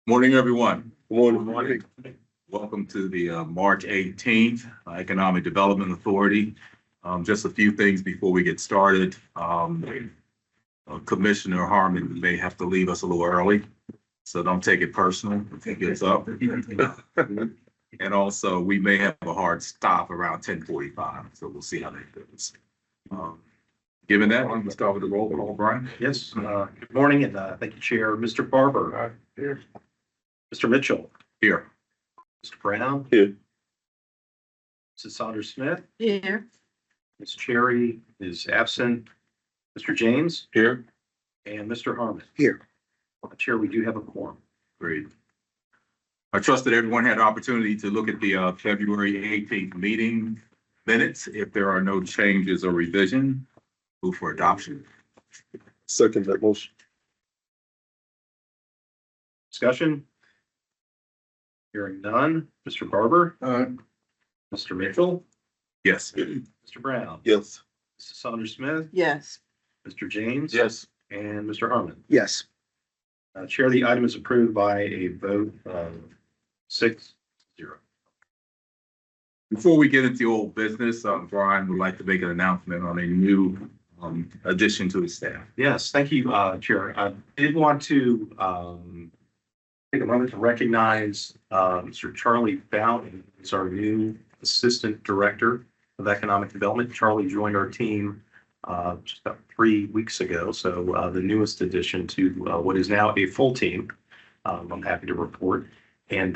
Morning, everyone. Good morning. Welcome to the March 18th Economic Development Authority. Just a few things before we get started. Commissioner Harmon may have to leave us a little early, so don't take it personal if he gets up. And also, we may have a hard stop around 10:45, so we'll see how that goes. Given that, I'm going to start with the roll call, Brian. Yes, good morning, and thank you, Chair. Mr. Barber. Here. Mr. Mitchell. Here. Mr. Brown. Here. Mrs. Saunders Smith. Here. Ms. Cherry is absent. Mr. James. Here. And Mr. Harmon. Here. Chair, we do have a quorum. Great. I trust that everyone had an opportunity to look at the February 18th meeting minutes. If there are no changes or revision, move for adoption. Second that motion. Discussion? Hearing none. Mr. Barber. Mr. Mitchell. Yes. Mr. Brown. Yes. Mrs. Saunders Smith. Yes. Mr. James. Yes. And Mr. Harmon. Yes. Chair, the item is approved by a vote of 6-0. Before we get into old business, Brian would like to make an announcement on a new addition to the staff. Yes, thank you, Chair. I did want to take a moment to recognize Mr. Charlie Bowden, who's our new Assistant Director of Economic Development. Charlie joined our team just about 3 weeks ago, so the newest addition to what is now a full team. I'm happy to report. And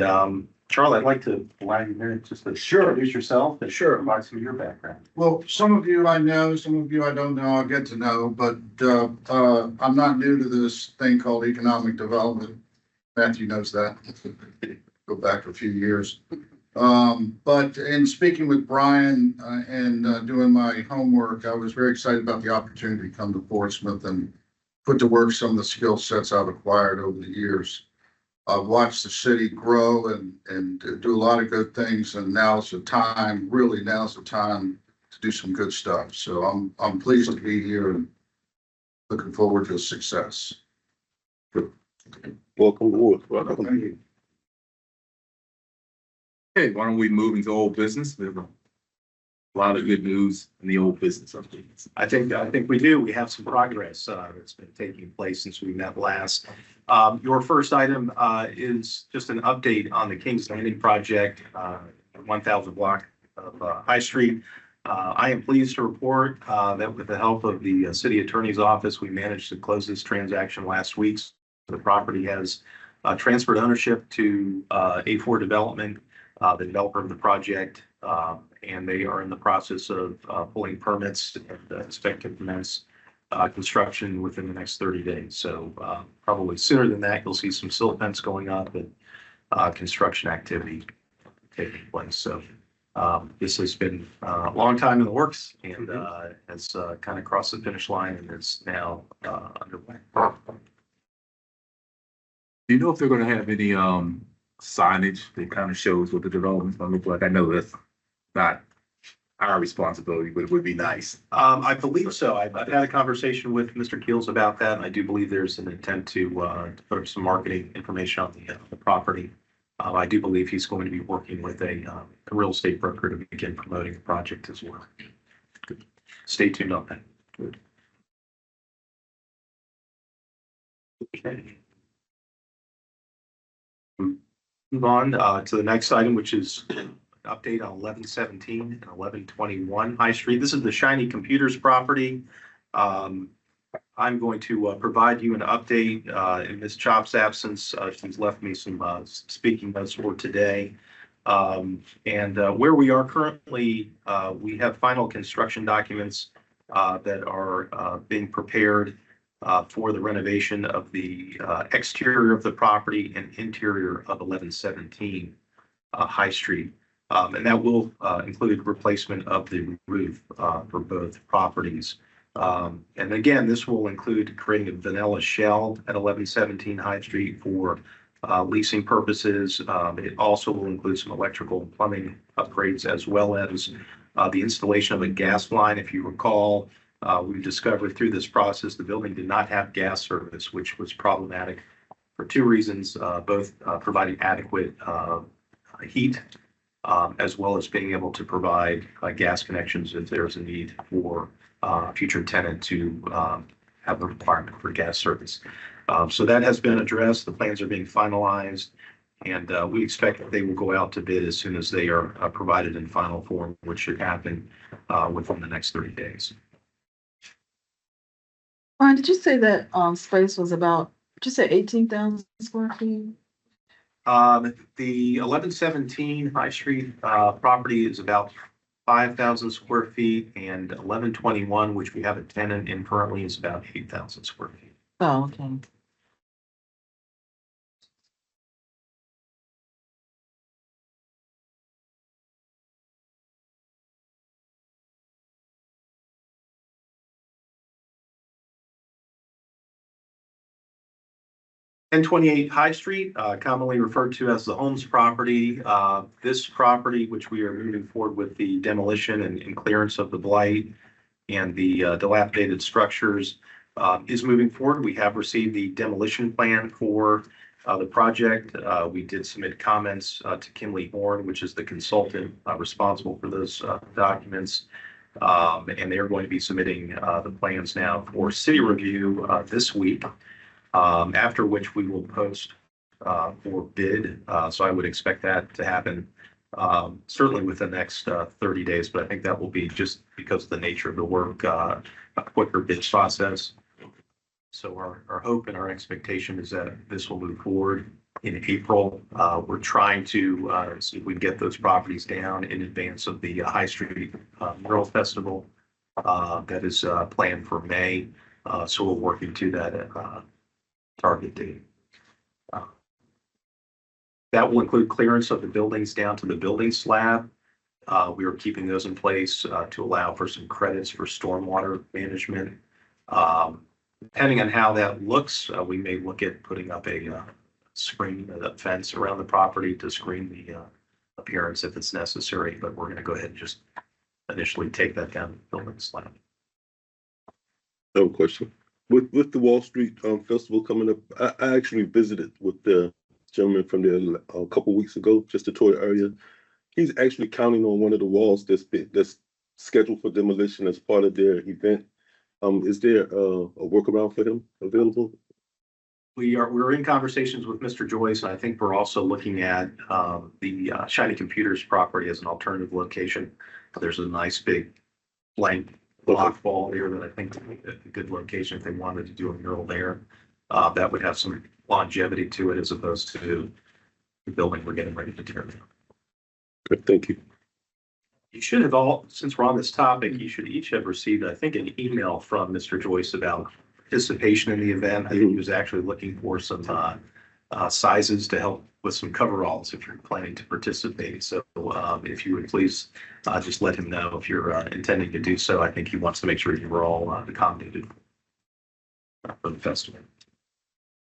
Charlie, I'd like to allow you a minute just to introduce yourself and provide some of your background. Well, some of you I know, some of you I don't know, I'll get to know, but I'm not new to this thing called economic development. Matthew knows that. Go back a few years. But in speaking with Brian and doing my homework, I was very excited about the opportunity to come to Portsmouth and put to work some of the skill sets I've acquired over the years. I've watched the city grow and do a lot of good things, and now's the time to do some good stuff. So I'm pleased to be here and looking forward to success. Welcome aboard. Thank you. Okay, why don't we move into old business? We have a lot of good news in the old business updates. I think we do. We have some progress that's been taking place since we met last. Your first item is just an update on the King's Landing project, 1000 block of High Street. I am pleased to report that with the help of the city attorney's office, we managed to close this transaction last week. The property has transferred ownership to A4 Development, the developer of the project, and they are in the process of pulling permits and expect to commence construction within the next 30 days. So probably sooner than that, you'll see some silt fence going up and construction activity taking place. So this has been a long time in the works and has kind of crossed the finish line and is now underway. Do you know if they're going to have any signage that kind of shows what the development's going to look like? I know that's not our responsibility, but it would be nice. I believe so. I've had a conversation with Mr. Keels about that, and I do believe there's an intent to put up some marketing information on the property. I do believe he's going to be working with a real estate broker to begin promoting the project as well. Good. Stay tuned on that. Good. Okay. Move on to the next item, which is an update on 1117 and 1121 High Street. This is the Shiny Computers property. I'm going to provide you an update in Ms. Chop's absence. She's left me some speaking notes for today. And where we are currently, we have final construction documents that are being prepared for the renovation of the exterior of the property and interior of 1117 High Street. And that will include replacement of the roof for both properties. And again, this will include creating a vanilla shell at 1117 High Street for leasing purposes. It also will include some electrical and plumbing upgrades, as well as the installation of a gas line. If you recall, we've discovered through this process, the building did not have gas service, which was problematic for two reasons, both providing adequate heat, as well as being able to provide gas connections if there's a need for future tenant to have a requirement for gas service. So that has been addressed. The plans are being finalized, and we expect that they will go out to bid as soon as they are provided in final form, which should happen within the next 30 days. Brian, did you say that space was about, did you say 18,000 square feet? The 1117 High Street property is about 5,000 square feet, and 1121, which we have a tenant in currently, is about 8,000 square feet. Oh, okay. And 28 High Street, commonly referred to as the Holmes property. This property, which we are moving forward with the demolition and clearance of the blight and the dilapidated structures, is moving forward. We have received the demolition plan for the project. We did submit comments to Kimley Horn, which is the consultant responsible for those documents. And they're going to be submitting the plans now for city review this week. After which we will post for bid. So I would expect that to happen certainly within the next 30 days, but I think that will be, just because of the nature of the work, a quicker bid process. So our hope and our expectation is that this will move forward in April. We're trying to see if we can get those properties down in advance of the High Street Mural Festival that is planned for May. So we're working to that target date. That will include clearance of the buildings down to the building slab. We are keeping those in place to allow for some credits for stormwater management. Depending on how that looks, we may look at putting up a screen, a fence around the property to screen the appearance if it's necessary, but we're going to go ahead and just initially take that down to the building slab. I have a question. With the Wall Street Festival coming up, I actually visited with the gentleman from there a couple weeks ago, just to tour the area. He's actually counting on one of the walls that's scheduled for demolition as part of their event. Is there a workaround for him available? We're in conversations with Mr. Joyce, and I think we're also looking at the Shiny Computers property as an alternative location. There's a nice big blank block wall there that I think would be a good location if they wanted to do a mural there. That would have some longevity to it as opposed to the building we're getting ready to tear down. Good, thank you. You should have all, since we're on this topic, you should each have received, I think, an email from Mr. Joyce about participation in the event. I think he was actually looking for some sizes to help with some coveralls if you're planning to participate. So if you would please just let him know if you're intending to do so. I think he wants to make sure you were all accommodated for the festival.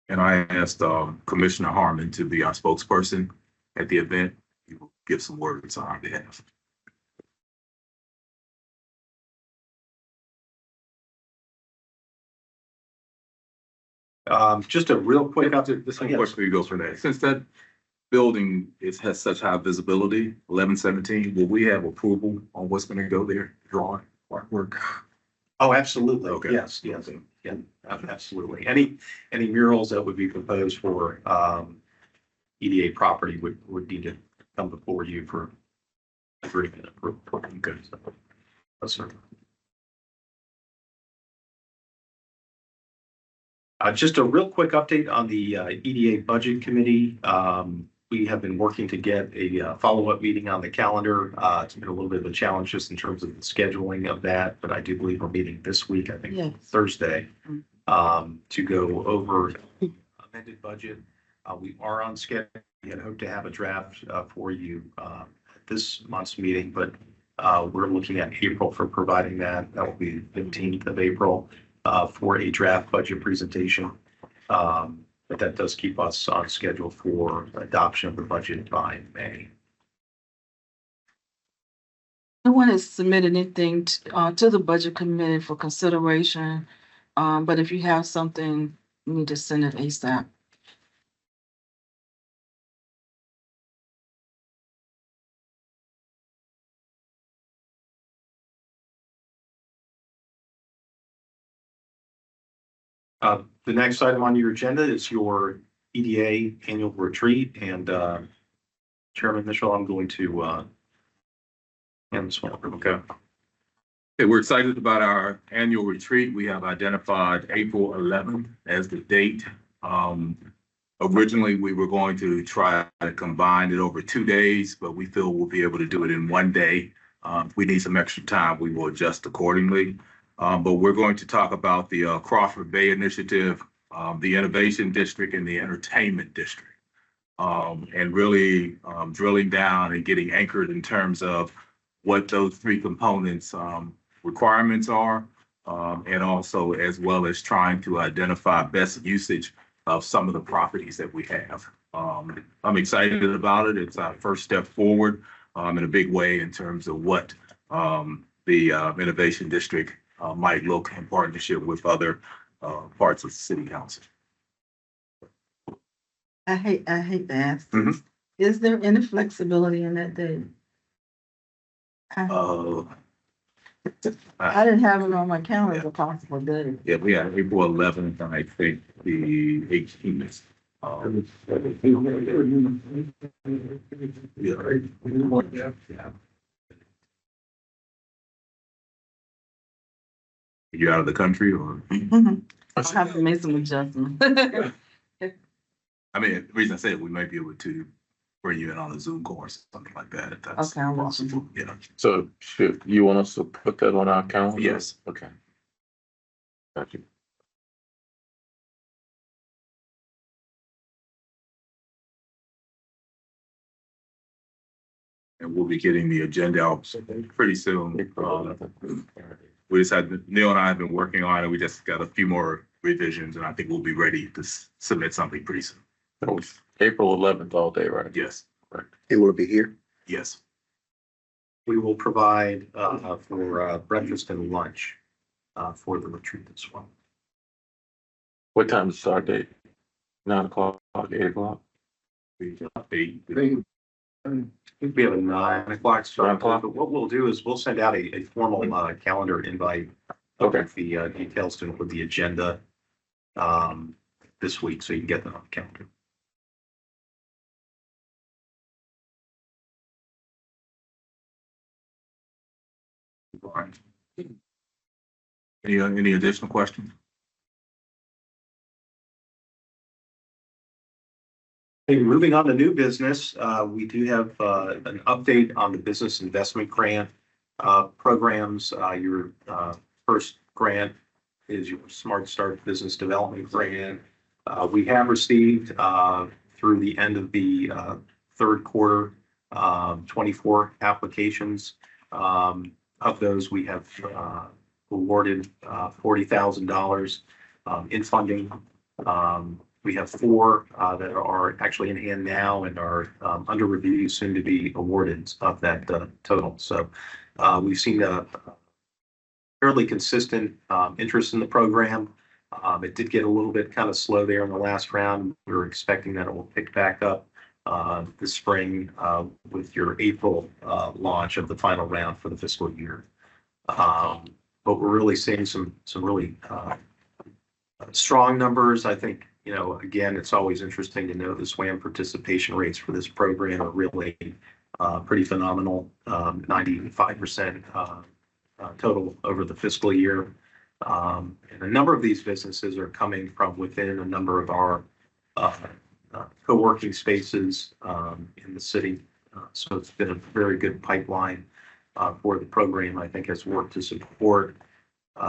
And I asked Commissioner Harmon to be our spokesperson at the event. He will give some words on our behalf. Just a real quick update. This one question we go for that. Since that building has such high visibility, 1117, will we have approval on what's going to go there? Drawing, artwork? Oh, absolutely. Okay. Yes, yes, yeah, absolutely. Any murals that would be proposed for EDA property would need to come before you for agreement approval. Okay. Yes, sir. Just a real quick update on the EDA Budget Committee. We have been working to get a follow-up meeting on the calendar. It's been a little bit of a challenge just in terms of the scheduling of that, but I do believe we're meeting this week, I think Yes. Thursday, to go over amended budget. We are on schedule. We had hoped to have a draft for you at this month's meeting, but we're looking at April for providing that. That will be the 15th of April. For a draft budget presentation. But that does keep us on schedule for adoption of the budget by May. No one has submitted anything to the budget committee for consideration. But if you have something, you need to send it ASAP. The next item on your agenda is your EDA annual retreat, and Chairman Mitchell, I'm going to hand this one over. Okay. Okay, we're excited about our annual retreat. We have identified April 11th as the date. Originally, we were going to try to combine it over 2 days, but we feel we'll be able to do it in 1 day. If we need some extra time, we will adjust accordingly. But we're going to talk about the Crawford Bay Initiative, the Innovation District, and the Entertainment District. And really drilling down and getting anchored in terms of what those three components requirements are, and also as well as trying to identify best usage of some of the properties that we have. I'm excited about it. It's our first step forward in a big way in terms of what the Innovation District might look in partnership with other parts of the city council. I hate to ask this. Mhm. Is there any flexibility in that day? I didn't have it on my calendar as a possible day. Yeah, we have April 11th, and I think the 18th. Yeah. You out of the country or? I'll have to make some adjustments. I mean, the reason I say it, we might be able to bring you in on a Zoom course, something like that, if that's Okay, I'll watch possible, you know. So should you want us to put that on our calendar? Yes. Okay. Got you. And we'll be getting the agenda out pretty soon. April 11th. We just had, Neil and I have been working on it. We just got a few more revisions, and I think we'll be ready to submit something pretty soon. So April 11th all day, right? Yes, It will be here. yes. We will provide for breakfast and lunch for the retreat as well. What time is the start date? 9 o'clock, 8 o'clock? We We have a 9 o'clock start. 9 o'clock? But what we'll do is we'll send out a formal calendar invite. Okay. With the details to include the agenda this week, so you can get that on the calendar. Any additional questions? Hey, moving on to new business, we do have an update on the business investment grant programs. Your first grant is your Smart Start Business Development Grant. We have received through the end of the third quarter 24 applications. Of those, we have awarded $40,000 in funding. We have 4 that are actually in hand now and are under review, soon to be awarded of that total. So we've seen a fairly consistent interest in the program. It did get a little bit kind of slow there in the last round. We were expecting that it will pick back up this spring with your April launch of the final round for the fiscal year. But we're really seeing some really strong numbers. I think, you know, again, it's always interesting to know the SWAM participation rates for this program are really pretty phenomenal, 95% total over the fiscal year. And a number of these businesses are coming from within a number of our co-working spaces in the city. So it's been a very good pipeline for the program, I think, has worked to support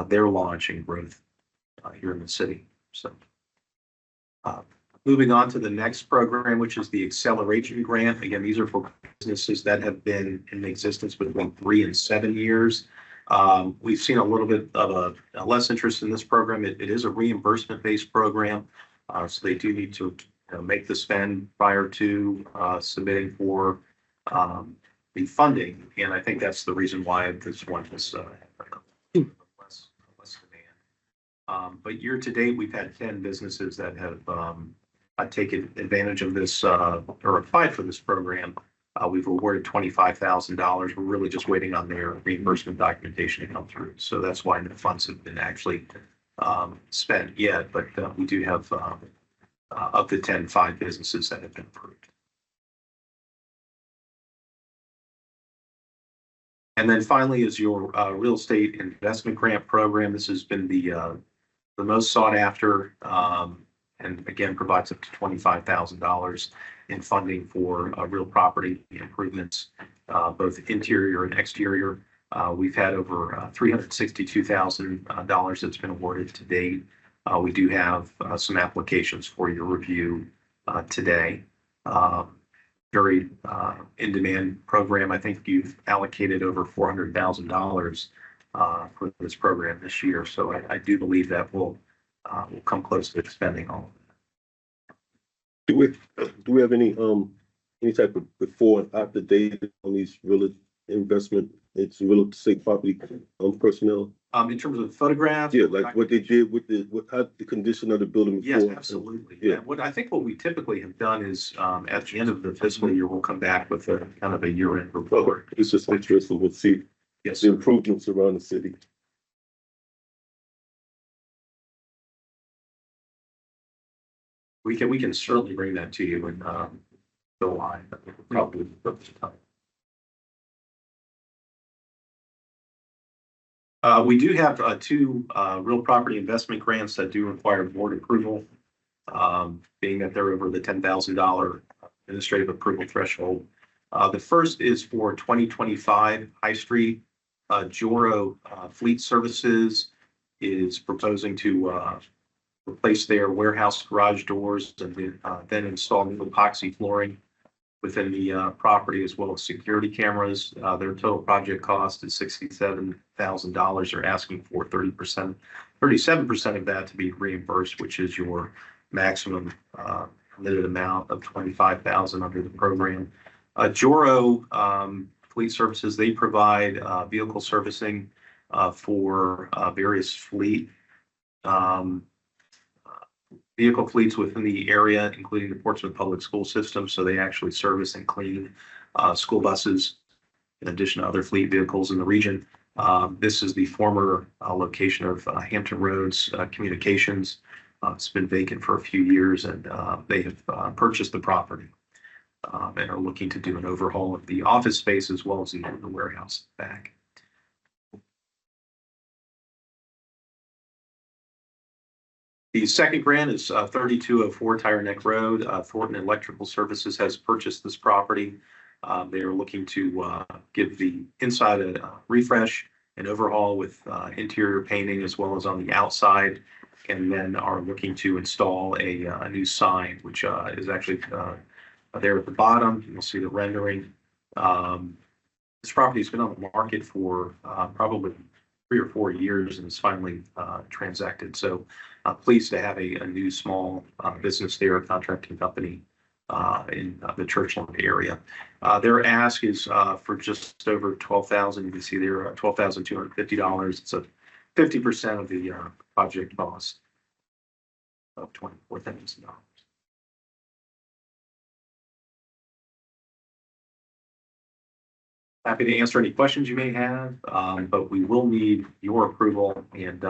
their launch and growth here in the city. So moving on to the next program, which is the Acceleration Grant. Again, these are for businesses that have been in existence between 3 and 7 years. We've seen a little bit of a less interest in this program. It is a reimbursement-based program, so they do need to make the spend prior to submitting for the funding. And I think that's the reason why this one is less demand. But year to date, we've had 10 businesses that have taken advantage of this or applied for this program. We've awarded $25,000. We're really just waiting on their reimbursement documentation to come through. So that's why the funds have been actually spent yet, but we do have of the 5 businesses that have been approved. And then finally is your real estate investment grant program. This has been the most sought after, and again, provides up to $25,000 in funding for real property improvements, both interior and exterior. We've had over $362,000 that's been awarded to date. We do have some applications for your review today. Very in-demand program. I think you've allocated over $400,000 for this program this year. So I do believe that will come close to spending all of it. Do we have any type of before and after data on these real investment, it's real estate property, personnel? In terms of photographs? Yeah, like what they did with how the condition of the building Yes, before. absolutely. Yeah. And what we typically have done is, at the end of the fiscal year, we'll come back with a kind of a year-end report. Okay, it's just interesting to see Yes, the sir. improvements around the city. We can certainly bring that to you in July, probably. We do have 2 real property investment grants that do require board approval, being that they're over the $10,000 administrative approval threshold. The first is for 2025 High Street. Joro Fleet Services is proposing to replace their warehouse garage doors and then install new epoxy flooring within the property, as well as security cameras. Their total project cost is $67,000. They're asking for 37% of that to be reimbursed, which is your maximum limited amount of $25,000 under the program. Joro Fleet Services, they provide vehicle servicing for various vehicle fleets within the area, including the Portsmouth Public School System. So they actually service and clean school buses in addition to other fleet vehicles in the region. This is the former location of Hampton Roads Communications. It's been vacant for a few years, and they have purchased the property and are looking to do an overhaul of the office space as well as the warehouse back. The second grant is 3204 Tire Neck Road. Thornton Electrical Services has purchased this property. They are looking to give the inside a refresh and overhaul with interior painting as well as on the outside, and then are looking to install a new sign, which is actually there at the bottom. You'll see the rendering. This property has been on the market for probably 3 or 4 years and is finally transacted. So pleased to have a new small business there, a contracting company in the Churchland area. Their ask is for just over $12,000. You can see there $12,250. It's a 50% of the project cost of $24,000. Happy to answer any questions you may have, but we will need your approval. And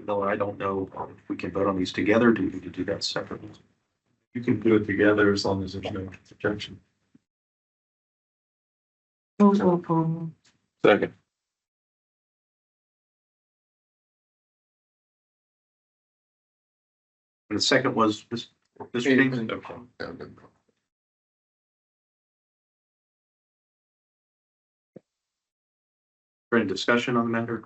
Miller, I don't know if we can vote on these together. Do we need to do that separately? You can do it together as long as there's no objection. Move for approval. Second. And the second was Mr. James. Okay. Any discussion on the matter?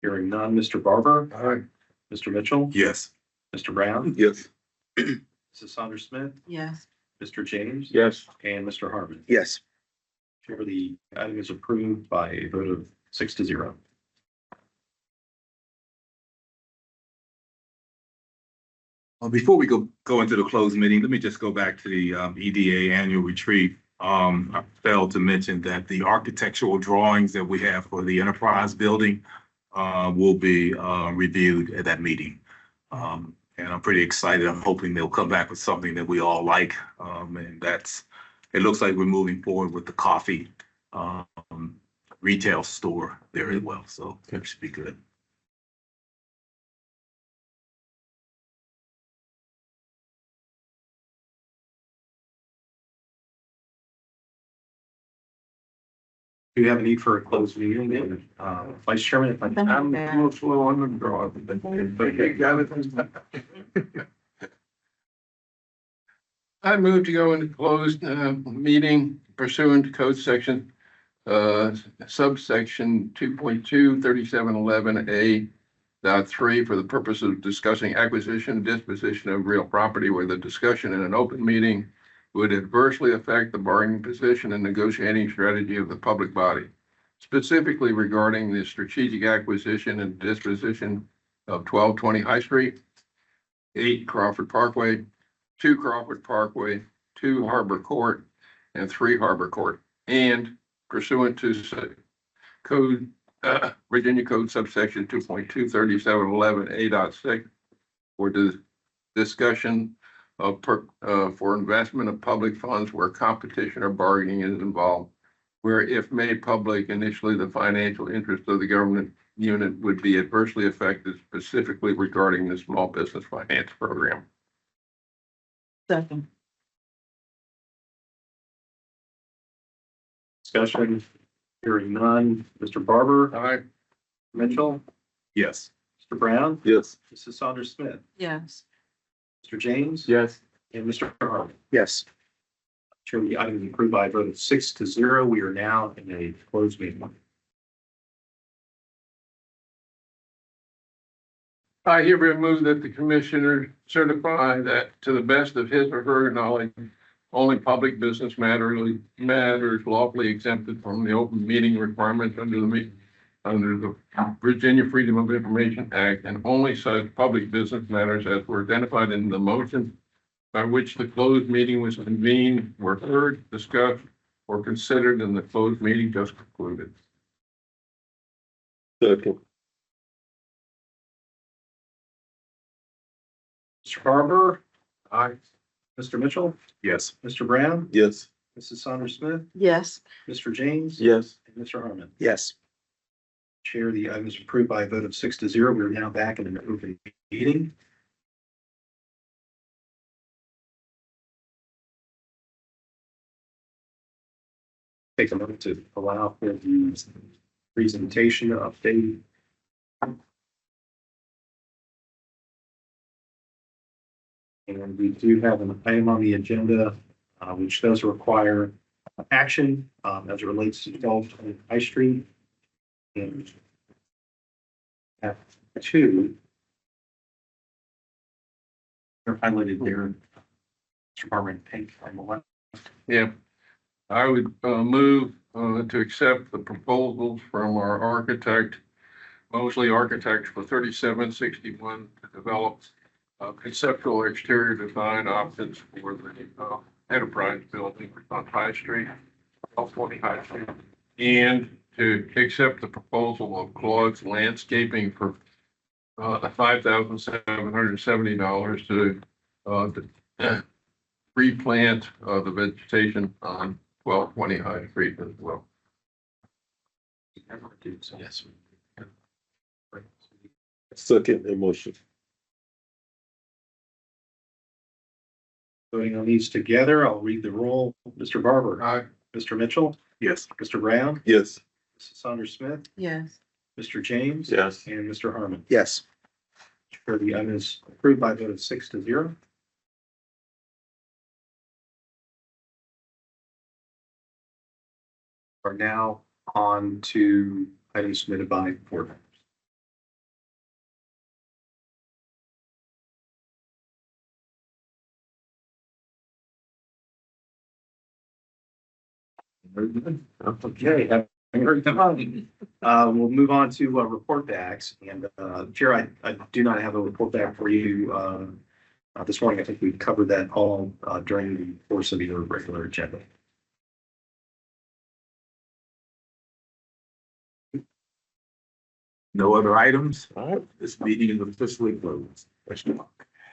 Hearing none. Mr. Barber? Aye. Mr. Mitchell? Yes. Mr. Brown? Yes. Mrs. Saunders Smith? Yes. Mr. James? Yes. And Mr. Harmon? Yes. Chair, the item is approved by a vote of 6-0. Before we go into the closed meeting, let me just go back to the EDA annual retreat. I failed to mention that the architectural drawings that we have for the enterprise building will be reviewed at that meeting. And I'm pretty excited. I'm hoping they'll come back with something that we all like. And it looks like we're moving forward with the coffee retail store there as well. So that should be good. Do you have a need for a closed meeting? Vice Chairman, if I I'm a little slow on the draw, but you got it. I move to go into closed meeting pursuant to code section subsection 2.2 3711A.3 for the purpose of discussing acquisition, disposition of real property where the discussion in an open meeting would adversely affect the bargaining position and negotiating strategy of the public body, specifically regarding the strategic acquisition and disposition of 1220 High Street, 8 Crawford Parkway, 2 Crawford Parkway, 2 Harbor Court, and 3 Harbor Court, and pursuant to code, Virginia Code subsection 2.2 3711A.6 for the discussion of for investment of public funds where competition or bargaining is involved, where if made public, initially the financial interest of the government unit would be adversely affected, specifically regarding the small business finance program. Second. discussion, hearing none. Mr. Barber, Aye. Mitchell, Yes. Mr. Brown, Yes. Mrs. Saunders Smith, Yes. Mr. James. Yes. And Mr. Harmon. Yes. Chair, the item is approved by a vote of 6-0. We are now in a closed meeting. I hereby move that the commissioner certify that to the best of his or her knowledge, only public business matters lawfully exempted from the open meeting requirements under the Virginia Freedom of Information Act, and only such public business matters as were identified in the motion by which the closed meeting was convened were heard, discussed, or considered in the closed meeting just concluded. Second. Mr. Barber, Aye. Mr. Mitchell, Yes. Mr. Brown, Yes. Mrs. Saunders Smith, Yes. Mr. James. Yes. And Mr. Harmon. Yes. Chair, the item is approved by a vote of 6-0. We are now back in an open meeting. Take a moment to allow for the presentation update. And we do have an item on the agenda, which does require action, as it relates to 1220 High Street. And have two. They're highlighted there. Mr. Barber in pink on the left. Yeah, I would move to accept the proposals from our architect, Mosley Architects, for 3761 to develop conceptual exterior design options for the enterprise building on High Street, 1220 High Street, and to accept the proposal of Claude's Landscaping for $5,770 to replant the vegetation on 1220 High Street as well. Yes. Second emotion. Voting on these together, I'll read the roll. Mr. Barber. Aye. Mr. Mitchell, Yes. Mr. Brown, Yes. Mrs. Saunders Smith, Yes. Mr. James. Yes. And Mr. Harmon. Yes. Chair, the item is approved by a vote of 6-0. Are now on to items submitted by board members. Okay, having heard them, we'll move on to report backs. And Chair, I do not have a report back for you this morning. I think we covered that all during the course of your regular agenda. No other items? All right. This meeting is officially closed.